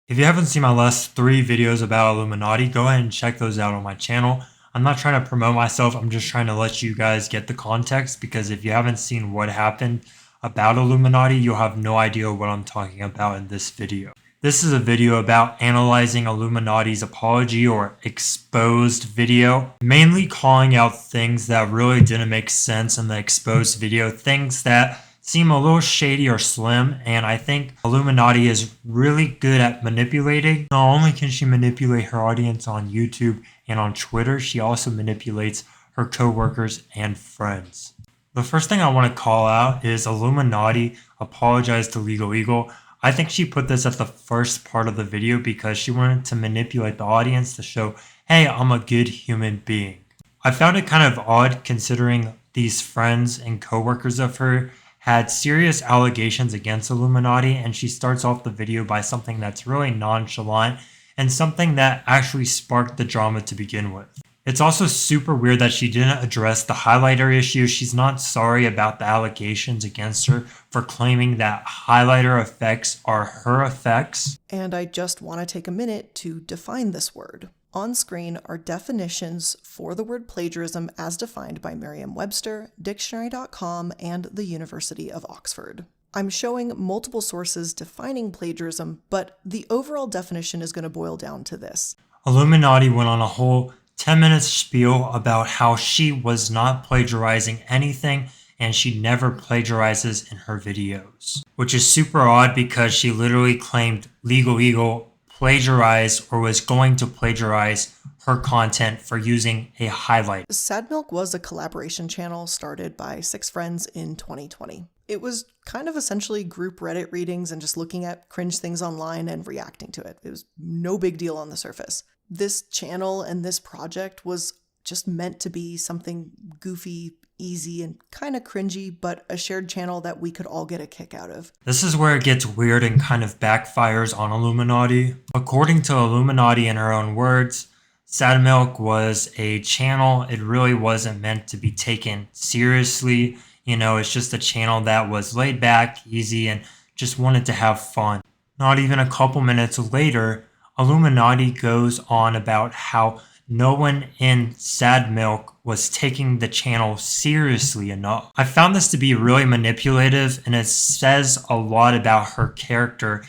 If you haven't seen my last 3 videos about Illuminati, go ahead and check those out on my channel. I'm not trying to promote myself, I'm just trying to let you guys get the context, because if you haven't seen what happened about Illuminati, you'll have no idea what I'm talking about in this video. This is a video about analyzing Illuminati's apology or exposed video, mainly calling out things that really didn't make sense in the exposed video, things that seem a little shady or slim, and I think Illuminati is really good at manipulating. Not only can she manipulate her audience on YouTube and on Twitter, she also manipulates her coworkers and friends. The first thing I want to call out is Illuminati apologized to Legal Eagle. I think she put this at the first part of the video because she wanted to manipulate the audience to show, hey, I'm a good human being. I found it kind of odd considering these friends and coworkers of her had serious allegations against Illuminati, and she starts off the video by something that's really nonchalant and something that actually sparked the drama to begin with. It's also super weird that she didn't address the highlighter issue. She's not sorry about the allegations against her for claiming that highlighter effects are her effects. And I just want to take a minute to define this word. On screen are definitions for the word plagiarism as defined by Merriam-Webster, Dictionary.com, and the University of Oxford. I'm showing multiple sources defining plagiarism, but the overall definition is going to boil down to this. Illuminati went on a whole 10-minute spiel about how she was not plagiarizing anything and she never plagiarizes in her videos, which is super odd because she literally claimed Legal Eagle plagiarized or was going to plagiarize her content for using a highlight. Sad Milk was a collaboration channel started by 6 friends in 2020. It was kind of essentially group Reddit readings and just looking at cringe things online and reacting to it. It was no big deal on the surface. This channel and this project was just meant to be something goofy, easy, and kind of cringy, but a shared channel that we could all get a kick out of. This is where it gets weird and kind of backfires on Illuminati. According to Illuminati in her own words, Sad Milk was a channel. It really wasn't meant to be taken seriously. You know, it's just a channel that was laid back, easy, and just wanted to have fun. Not even a couple minutes later, Illuminati goes on about how no one in Sad Milk was taking the channel seriously enough. I found this to be really manipulative, and it says a lot about her character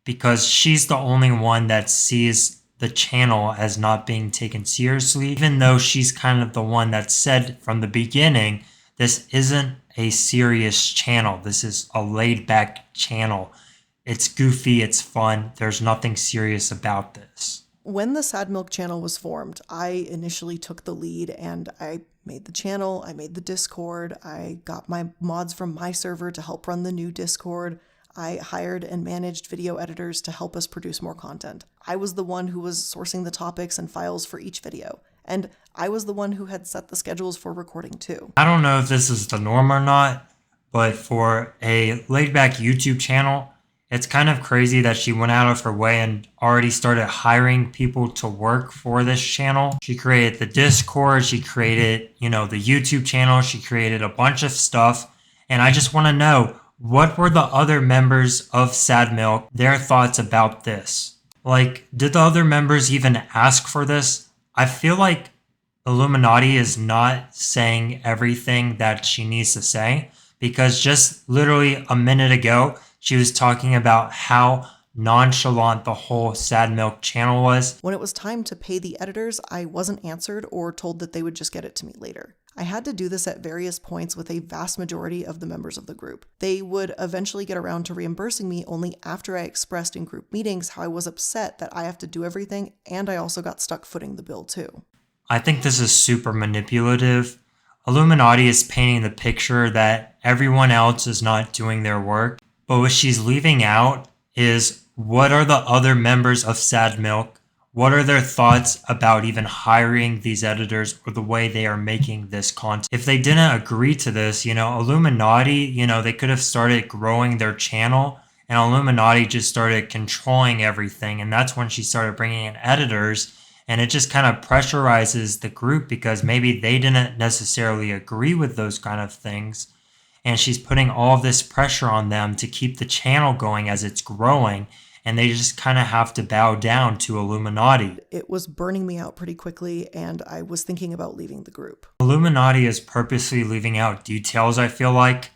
because she's the only one that sees the channel as not being taken seriously, even though she's kind of the one that said from the beginning, this isn't a serious channel. This is a laid back channel. It's goofy, it's fun, there's nothing serious about this. When the Sad Milk channel was formed, I initially took the lead and I made the channel, I made the Discord, I got my mods from my server to help run the new Discord, I hired and managed video editors to help us produce more content. I was the one who was sourcing the topics and files for each video, and I was the one who had set the schedules for recording too. I don't know if this is the norm or not, but for a laid-back YouTube channel, it's kind of crazy that she went out of her way and already started hiring people to work for this channel. She created the Discord, she created, the YouTube channel, she created a bunch of stuff. And I just want to know, what were the other members of Sad Milk, their thoughts about this? Like, did the other members even ask for this? I feel like Illuminati is not saying everything that she needs to say, because just literally a minute ago, she was talking about how nonchalant the whole Sad Milk channel was. When it was time to pay the editors, I wasn't answered or told that they would just get it to me later. I had to do this at various points with a vast majority of the members of the group. They would eventually get around to reimbursing me only after I expressed in group meetings how I was upset that I have to do everything, and I also got stuck footing the bill too. I think this is super manipulative. Illuminati is painting the picture that everyone else is not doing their work. But what she's leaving out is, what are the other members of Sad Milk? What are their thoughts about even hiring these editors or the way they are making this content? If they didn't agree to this, Illuminati, they could have started growing their channel, and Illuminati just started controlling everything. And that's when she started bringing in editors, and it just kind of pressurizes the group because maybe they didn't necessarily agree with those kind of things. And she's putting all of this pressure on them to keep the channel going as it's growing. and they just kind of have to bow down to Illuminati. It was burning me out pretty quickly, and I was thinking about leaving the group. Illuminaughtii is purposely leaving out details, I feel like.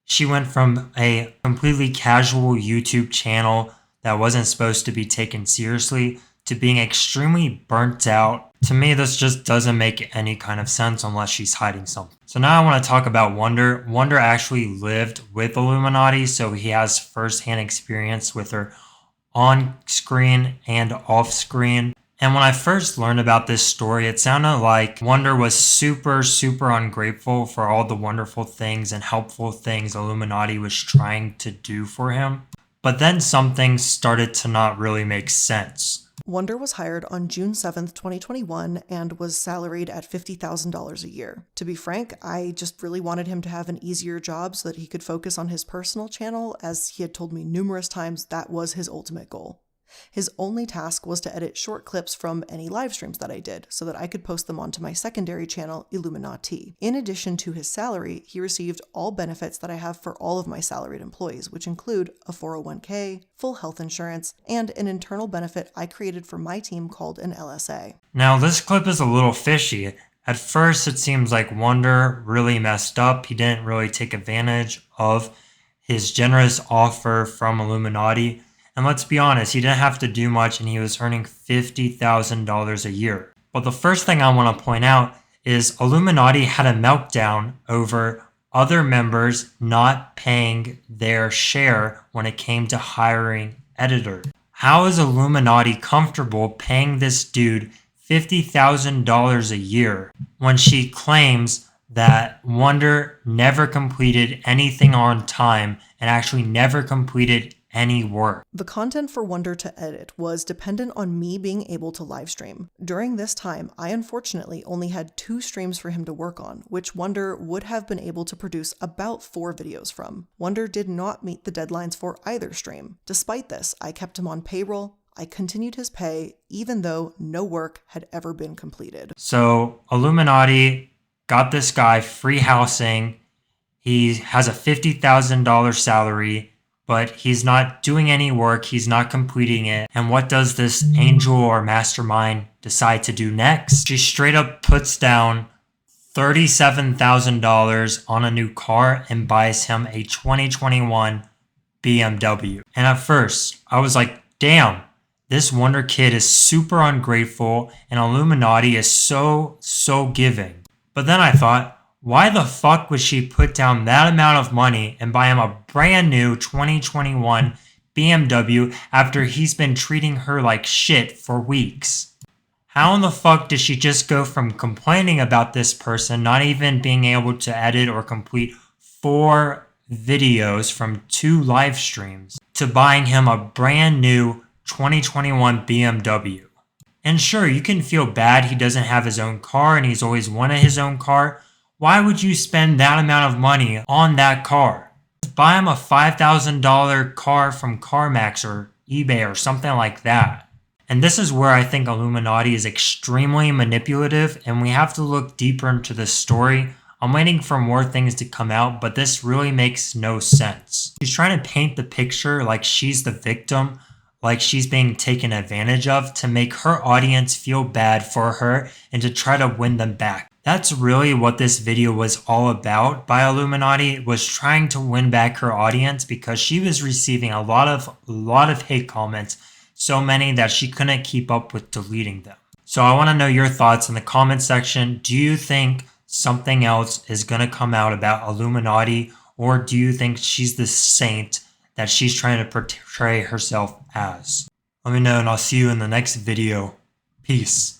She went from a completely casual YouTube channel that wasn't supposed to be taken seriously to being extremely burnt out. To me, this just doesn't make any kind of sense unless she's hiding something. So now I want to talk about Wonder. Wonder actually lived with Illuminaughtii, so he has firsthand experience with her on screen and off screen. And when I first learned about this story, it sounded like Wonder was super ungrateful for all the wonderful things and helpful things Illuminaughtii was trying to do for him. But then some things started to not really make sense. Wonder was hired on June 7th, 2021, and was salaried at $50,000 a year. To be frank, I just really wanted him to have an easier job so that he could focus on his personal channel, as he had told me numerous times that was his ultimate goal. His only task was to edit short clips from any live streams that I did so that I could post them onto my secondary channel, Iilluminaughtii. In addition to his salary, he received all benefits that I have for all of my salaried employees, which include a 401k, full health insurance, and an internal benefit I created for my team called an LSA. Now, this clip is a little fishy. At first, it seems like Wonder really messed up. He didn't really take advantage of his generous offer from Illuminaughtii. And let's be honest, he didn't have to do much and he was earning $50,000 a year. But the first thing I want to point out is Illuminaughtii had a meltdown over other members not paying their share when it came to hiring editors. How is Illuminaughtii comfortable paying this dude $50,000 a year when she claims that Wonder never completed anything on time and actually never completed any work? The content for Wonder to edit was dependent on me being able to live stream. During this time, I unfortunately only had 2 streams for him to work on, which Wonder would have been able to produce about 4 videos from. Wonder did not meet the deadlines for either stream. Despite this, I kept him on payroll. I continued his pay, even though no work had ever been completed. So Illuminaughtii got this guy free housing. He has a $50,000 salary, but he's not doing any work. He's not completing it. And what does this angel or mastermind decide to do next? She straight up puts down $37,000 on a new car and buys him a 2021 BMW. And at first, I was like, damn, this Wonder Kid is super ungrateful and Illuminaughtii is so giving. But then I thought, why the fuck would she put down that amount of money and buy him a brand new 2021 BMW after he's been treating her like shit for weeks? How in the fuck did she just go from complaining about this person not even being able to edit or complete 4 videos from 2 live streams to buying him a brand new 2021 BMW? And sure, you can feel bad he doesn't have his own car and he's always wanted his own car. Why would you spend that amount of money on that car? Buy him a $5,000 car from CarMax or eBay or something like that. And this is where I think Illuminaughtii is extremely manipulative and we have to look deeper into this story. I'm waiting for more things to come out, but this really makes no sense. She's trying to paint the picture like she's the victim, like she's being taken advantage of to make her audience feel bad for her and to try to win them back. That's really what this video was all about by Illuminaughtii, was trying to win back her audience because she was receiving a lot of hate comments, so many that she couldn't keep up with deleting them. So I want to know your thoughts in the comment section. Do you think something else is going to come out about Illuminaughtii, or do you think she's the saint that she's trying to portray herself as? Let me know and I'll see you in the next video. Peace.